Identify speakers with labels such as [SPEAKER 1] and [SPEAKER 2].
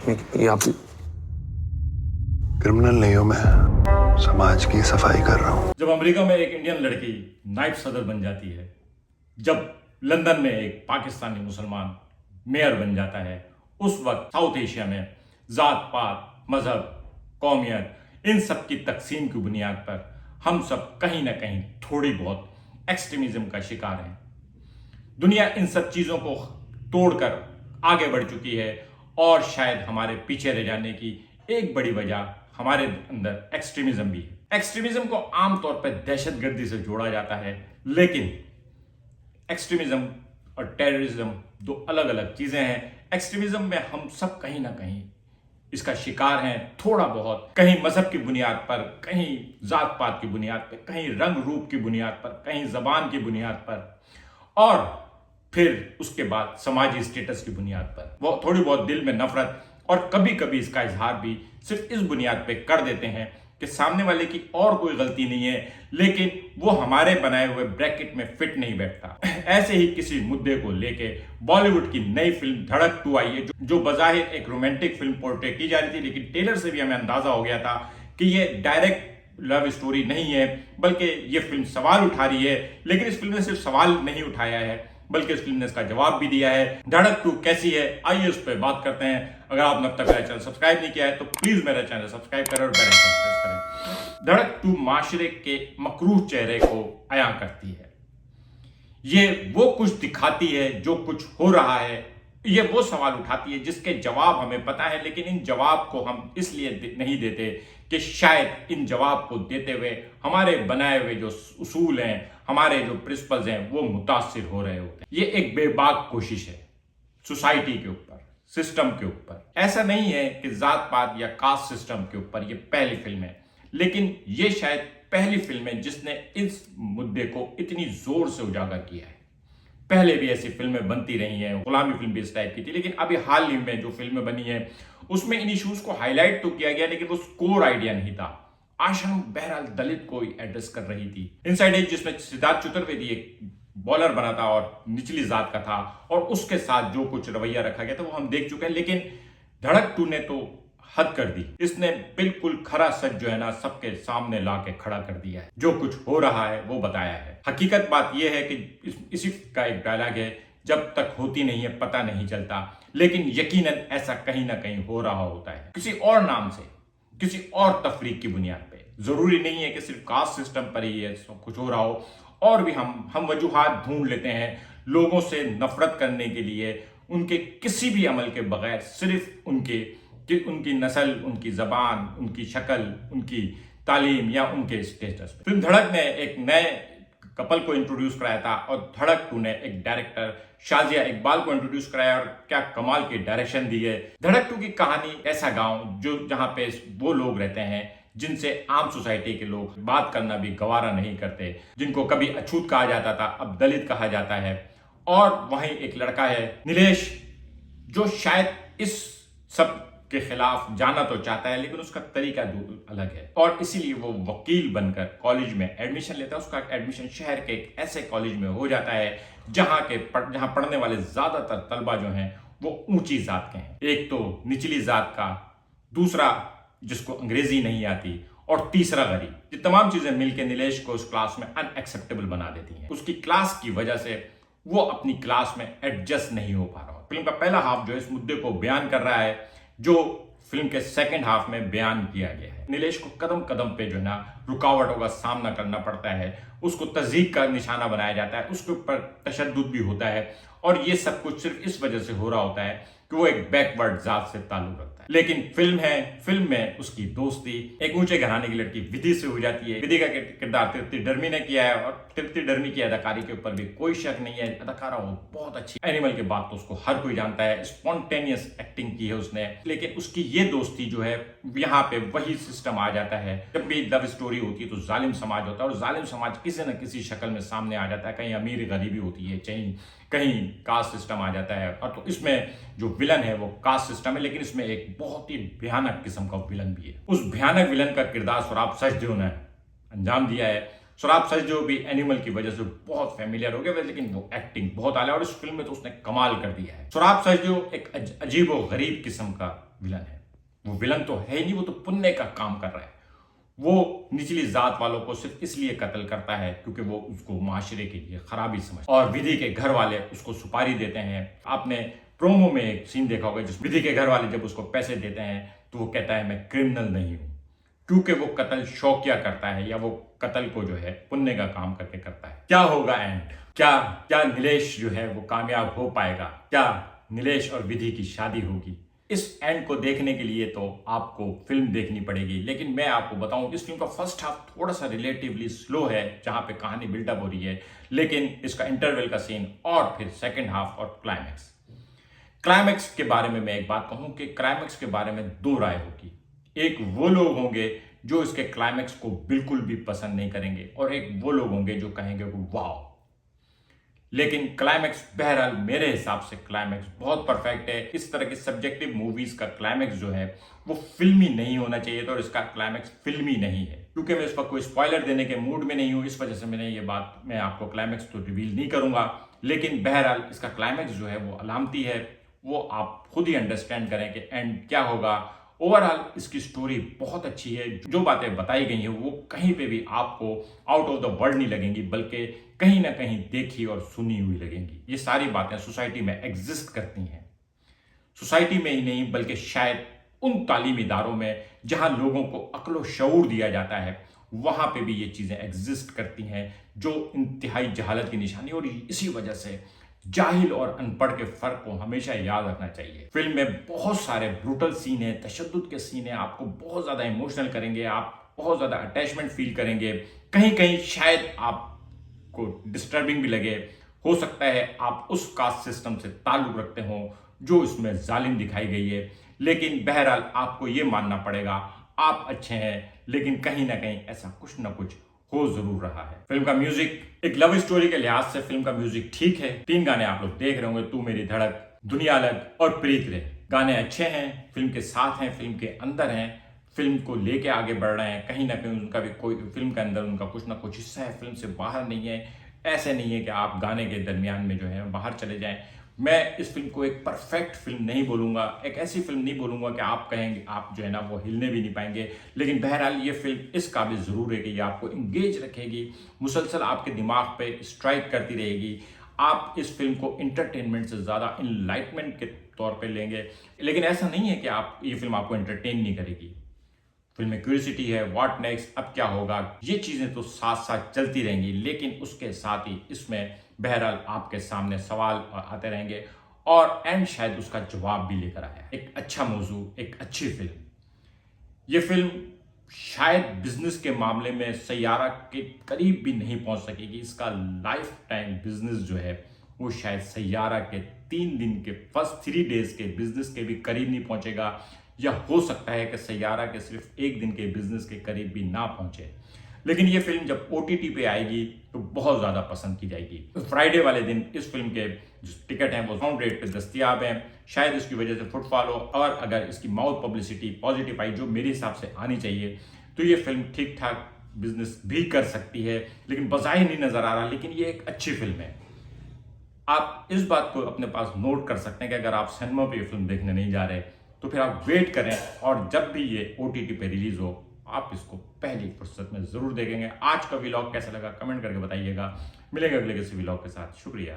[SPEAKER 1] ये आप
[SPEAKER 2] क्रिमिनल नहीं हूं मैं, समाज की सफाई कर रहा हूं।
[SPEAKER 3] जब अमेरिका में एक इंडियन लड़की नायब सदर बन जाती है, जब लंदन में एक पाकिस्तानी मुसलमान मेयर बन जाता है, उस वक्त साउथ एशिया में जात पात मजहब कौमियत इन सब की तकसीम की बुनियाद पर हम सब कहीं ना कहीं थोड़ी बहुत एक्सट्रीमिज्म का शिकार हैं। दुनिया इन सब चीज़ों को तोड़कर आगे बढ़ चुकी है और शायद हमारे पीछे रह जाने की एक बड़ी वजह हमारे अंदर एक्सट्रीमिज्म भी है। एक्सट्रीमिज्म को आमतौर पर दहशतगर्दी से जोड़ा जाता है, लेकिन एक्सट्रीमिज्म और टेररिज्म दो अलग अलग चीजें हैं। एक्सट्रीमिज्म में हम सब कहीं ना कहीं इसका शिकार हैं, थोड़ा बहुत, कहीं मजहब की बुनियाद पर, कहीं जात पात की बुनियाद पर, कहीं रंग रूप की बुनियाद पर, कहीं जबान की बुनियाद पर, और फिर उसके बाद समाजी स्टेटस की बुनियाद पर वो थोड़ी बहुत दिल में नफरत और कभी कभी इसका इजहार भी सिर्फ इस बुनियाद पे कर देते हैं कि सामने वाले की और कोई गलती नहीं है, लेकिन वो हमारे बनाए हुए ब्रैकेट में फिट नहीं बैठता। ऐसे ही किसी मुद्दे को लेके बॉलीवुड की नई फिल्म धड़क 2 आई है, जो बजाहिर एक रोमांटिक फिल्म पोर्ट्रे की जा रही थी, लेकिन ट्रेलर से भी हमें अंदाजा हो गया था कि ये डायरेक्ट लव स्टोरी नहीं है, बल्कि ये फिल्म सवाल उठा रही है। लेकिन इस फिल्म ने सिर्फ सवाल नहीं उठाया है, बल्कि इस फिल्म ने इसका जवाब भी दिया है। धड़क 2 कैसी है, आइए उस पर बात करते हैं। अगर आपने अब तक मेरा चैनल सब्सक्राइब नहीं किया है तो प्लीज मेरा चैनल सब्सक्राइब करें और बेल आइकन प्रेस करें। धड़क 2 माशरे के मकरूह चेहरे को अया करती है। ये वो कुछ दिखाती है जो कुछ हो रहा है, ये वो सवाल उठाती है जिसके जवाब हमें पता है, लेकिन इन जवाब को हम इसलिए नहीं देते कि शायद इन जवाब को देते हुए हमारे बनाए हुए जो उसूल हैं, हमारे जो प्रिंसिपल्स हैं, वो मुतासिर हो रहे होते हैं। ये एक बेबाक कोशिश है सोसाइटी के ऊपर, सिस्टम के ऊपर। ऐसा नहीं है कि जात पात या कास्ट सिस्टम के ऊपर ये पहली फिल्म है, लेकिन ये शायद पहली फिल्म है जिसने इस मुद्दे को इतनी जोर से उजागर किया है। पहले भी ऐसी फिल्में बनती रही हैं, गुलामी फिल्म भी इस टाइप की थी, लेकिन अभी हाल ही में जो फिल्में बनी है उसमें इन इश्यूज को हाईलाइट तो किया गया, लेकिन वो कोर आइडिया नहीं था। आश्रम बहरहाल दलित को एड्रेस कर रही थी। इनसाइड एज जिसमें सिद्धार्थ चतुर्वेदी एक बॉलर बना था और निचली जात का था, और उसके साथ जो कुछ रवैया रखा गया था वो हम देख चुके हैं। लेकिन धड़क 2 ने तो हद कर दी। इसने बिल्कुल खरा सच जो है ना सबके सामने ला के खड़ा कर दिया है। जो कुछ हो रहा है वो बताया है। हकीकत बात यह है कि इसी का एक डायलॉग है, जब तक होती नहीं है पता नहीं चलता, लेकिन यकीनन ऐसा कहीं ना कहीं हो रहा होता है, किसी और नाम से, किसी और तफरीक की बुनियाद पे। जरूरी नहीं है कि सिर्फ कास्ट सिस्टम पर ही है सब कुछ हो रहा हो, और भी हम वजूहात ढूंढ लेते हैं लोगों से नफरत करने के लिए, उनके किसी भी अमल के बगैर, सिर्फ उनकी नस्ल, उनकी जबान, उनकी शक्ल, उनकी तालीम या उनके स्टेटस पे। फिल्म धड़क ने एक नए कपल को इंट्रोड्यूस कराया था, और धड़क 2 ने एक डायरेक्टर शाजिया इकबाल को इंट्रोड्यूस कराया, और क्या कमाल की डायरेक्शन दी है। धड़क 2 की कहानी ऐसा गांव जहां पे वो लोग रहते हैं जिनसे आम सोसाइटी के लोग बात करना भी गवारा नहीं करते, जिनको कभी अछूत कहा जाता था अब दलित कहा जाता है। और वहीं एक लड़का है नीलेश, जो शायद इस सब के खिलाफ जाना तो चाहता है, लेकिन उसका तरीका अलग है, और इसीलिए वो वकील बनकर कॉलेज में एडमिशन लेता है। उसका एडमिशन शहर के एक ऐसे कॉलेज में हो जाता है जहां पढ़ने वाले ज्यादातर तलबा जो हैं वो ऊंची जात के हैं। एक तो निचली जात का, दूसरा जिसको अंग्रेजी नहीं आती, और तीसरा गरीब। ये तमाम चीजें मिलकर नीलेश को उस क्लास में अनएक्सेप्टेबल बना देती हैं। उसकी क्लास की वजह से वो अपनी क्लास में एडजस्ट नहीं हो पा रहा। फिल्म का पहला हाफ जो है इस मुद्दे को बयान कर रहा है, जो फिल्म के सेकंड हाफ में बयान किया गया है। नीलेश को कदम कदम पे जो है ना रुकावटों का सामना करना पड़ता है, उसको तज़ीक का निशाना बनाया जाता है, उसके ऊपर तशद्दुद भी होता है, और ये सब कुछ सिर्फ इस वजह से हो रहा होता है कि वो एक बैकवर्ड जात से ताल्लुक रखता है। लेकिन फिल्म में उसकी दोस्ती एक ऊंचे घराने की लड़की विधि से हो जाती है। विधि का किरदार तृप्ति डर्मी ने किया है, और तृप्ति डर्मी की अदाकारी के ऊपर भी कोई शक नहीं है, अदाकारा वो बहुत अच्छी। एनिमल के बाद तो उसको हर कोई जानता है, स्पॉन्टेनियस एक्टिंग की है उसने। लेकिन उसकी ये दोस्ती जो है, यहाँ पे वही सिस्टम आ जाता है। जब भी लव स्टोरी होती है तो जालिम समाज होता है, और जालिम समाज किसी न किसी शक्ल में सामने आ जाता है। कहीं अमीर गरीबी होती है, कहीं कास्ट सिस्टम आ जाता है, और तो इसमें जो विलन है वो कास्ट सिस्टम है, लेकिन इसमें एक बहुत ही भयानक किस्म का विलन भी है। उस भयानक विलन का किरदार सोराब सचदेव ने अंजाम दिया है। सोराब सचदेव भी एनिमल की वजह से बहुत फेमिलियर हो गया, लेकिन वो एक्टिंग बहुत आला, और इस फिल्म में तो उसने कमाल कर दिया है। सोराब सचदेव एक अजीब और गरीब किस्म का विलन है। वो विलन तो है ही नहीं, वो तो पुण्य का काम कर रहा है। वो निचली जात वालों को सिर्फ इसलिए कत्ल करता है क्योंकि वो उसको माशरे के लिए खराबी समझ, और विधि के घर वाले उसको सुपारी देते हैं। आपने प्रोमो में एक सीन देखा होगा जिस विधि के घर वाले जब उसको पैसे देते हैं तो वो कहता है मैं क्रिमिनल नहीं हूं, क्योंकि वो कत्ल शौकिया करता है या वो कत्ल को जो है पुण्य का काम करके करता है। क्या होगा एंड? क्या नीलेश जो है वो कामयाब हो पाएगा? क्या नीलेश और विधि की शादी होगी? इस एंड को देखने के लिए तो आपको फिल्म देखनी पड़ेगी। लेकिन मैं आपको बताऊं, इस फिल्म का फर्स्ट हाफ थोड़ा सा रिलेटिवली स्लो है, जहां पे कहानी बिल्डअप हो रही है, लेकिन इसका इंटरवल का सीन और फिर सेकंड हाफ और क्लाइमैक्स के बारे में मैं एक बात कहूं कि क्लाइमैक्स के बारे में दो राय होगी। एक वो लोग होंगे जो इसके क्लाइमैक्स को बिल्कुल भी पसंद नहीं करेंगे, और एक वो लोग होंगे जो कहेंगे वाह। लेकिन क्लाइमैक्स बहरहाल मेरे हिसाब से क्लाइमैक्स बहुत परफेक्ट है। इस तरह की सब्जेक्टिव मूवीज का क्लाइमैक्स जो है वो फिल्मी नहीं होना चाहिए था, और इसका क्लाइमैक्स फिल्मी नहीं है। क्योंकि मैं इस पर कोई स्पॉइलर देने के मूड में नहीं हूं, इस वजह से मैं आपको क्लाइमैक्स तो रिवील नहीं करूंगा। लेकिन बहरहाल इसका क्लाइमैक्स जो है वो अलामती है, वो आप खुद ही अंडरस्टैंड करें कि एंड क्या होगा। ओवरऑल इसकी स्टोरी बहुत अच्छी है। जो बातें बताई गई हैं वो कहीं पे भी आपको आउट ऑफ द वर्ल्ड नहीं लगेंगी, बल्कि कहीं ना कहीं देखी और सुनी हुई लगेंगी। ये सारी बातें सोसाइटी में एग्जिस्ट करती हैं। सोसाइटी में ही नहीं बल्कि शायद उन तालीमी इदारों में जहां लोगों को अक्ल शऊर दिया जाता है, वहां पे भी ये चीजें एग्जिस्ट करती हैं, जो इंतहाई जहालत की निशानी। और इसी वजह से जाहिल और अनपढ़ के फर्क को हमेशा याद रखना चाहिए। फिल्म में बहुत सारे ब्रूटल सीन है, तशद्दुद के सीन है, आपको बहुत ज्यादा इमोशनल करेंगे, आप बहुत ज्यादा अटैचमेंट फील करेंगे। कहीं कहीं शायद आपको डिस्टर्बिंग भी लगे। हो सकता है आप उस कास्ट सिस्टम से ताल्लुक रखते हो जो इसमें जालिम दिखाई गई है, लेकिन बहरहाल आपको ये मानना पड़ेगा आप अच्छे हैं, लेकिन कहीं ना कहीं ऐसा कुछ ना कुछ हो जरूर रहा है। फिल्म का म्यूजिक, एक लव स्टोरी के लिहाज से फिल्म का म्यूजिक ठीक है। 3 गाने आप लोग देख रहे होंगे, तू मेरी धड़क, दुनिया अलग और प्रीत रे। गाने अच्छे हैं, फिल्म के साथ हैं, फिल्म के अंदर हैं, फिल्म को लेके आगे बढ़ रहे हैं। कहीं ना कहीं उनका भी कोई फिल्म के अंदर उनका कुछ ना कुछ हिस्सा है, फिल्म से बाहर नहीं है। ऐसे नहीं है कि आप गाने के दरमियान में जो है बाहर चले जाएं। मैं इस फिल्म को एक परफेक्ट फिल्म नहीं बोलूंगा, एक ऐसी फिल्म नहीं बोलूंगा कि आप कहेंगे आप जो है ना वो हिलने भी नहीं पाएंगे। लेकिन बहरहाल ये फिल्म इस काबिल जरूर है कि ये आपको इंगेज रखेगी, मुसलसल आपके दिमाग पे स्ट्राइक करती रहेगी। आप इस फिल्म को इंटरटेनमेंट से ज्यादा इनलाइटमेंट के तौर पे लेंगे। लेकिन ऐसा नहीं है कि आप ये फिल्म आपको एंटरटेन नहीं करेगी। फिल्म में क्यूरियोसिटी है, व्हाट नेक्स्ट, अब क्या होगा, ये चीजें तो साथ साथ चलती रहेंगी। लेकिन उसके साथ ही इसमें बहरहाल आपके सामने सवाल आते रहेंगे, और एंड शायद उसका जवाब भी लेकर आया। एक अच्छा मौजू, एक अच्छी फिल्म। ये फिल्म शायद बिजनेस के मामले में सैयारा के करीब भी नहीं पहुंच सकेगी। इसका लाइफ टाइम बिजनेस जो है वो शायद सैयारा के 3 दिन के फर्स्ट 3 डेज के बिजनेस के भी करीब नहीं पहुंचेगा, या हो सकता है कि सैयारा के सिर्फ 1 दिन के बिजनेस के करीब भी ना पहुंचे। लेकिन ये फिल्म जब OTT पे आएगी तो बहुत ज़्यादा पसंद की जाएगी। फ्राइडे वाले दिन इस फिल्म के जो टिकट हैं वो डिस्काउंट रेट पे दस्तियाब हैं। शायद इसकी वजह से फुटफॉल हो, और अगर इसकी माउथ पब्लिसिटी पॉजिटिव आई, जो मेरे हिसाब से आनी चाहिए, तो ये फिल्म ठीक ठाक बिजनेस भी कर सकती है। लेकिन बज़ाहिर नहीं नज़र आ रहा, लेकिन ये एक अच्छी फिल्म है। आप इस बात को अपने पास नोट कर सकते हैं कि अगर आप सिनेमा पे ये फिल्म देखने नहीं जा रहे तो फिर आप वेट करें, और जब भी ये OTT पे रिलीज हो आप इसको पहली फुर्सत में जरूर देखेंगे। आज का व्लॉग कैसा लगा कमेंट करके बताइएगा। मिलेंगे अगले किसी व्लॉग के साथ। शुक्रिया।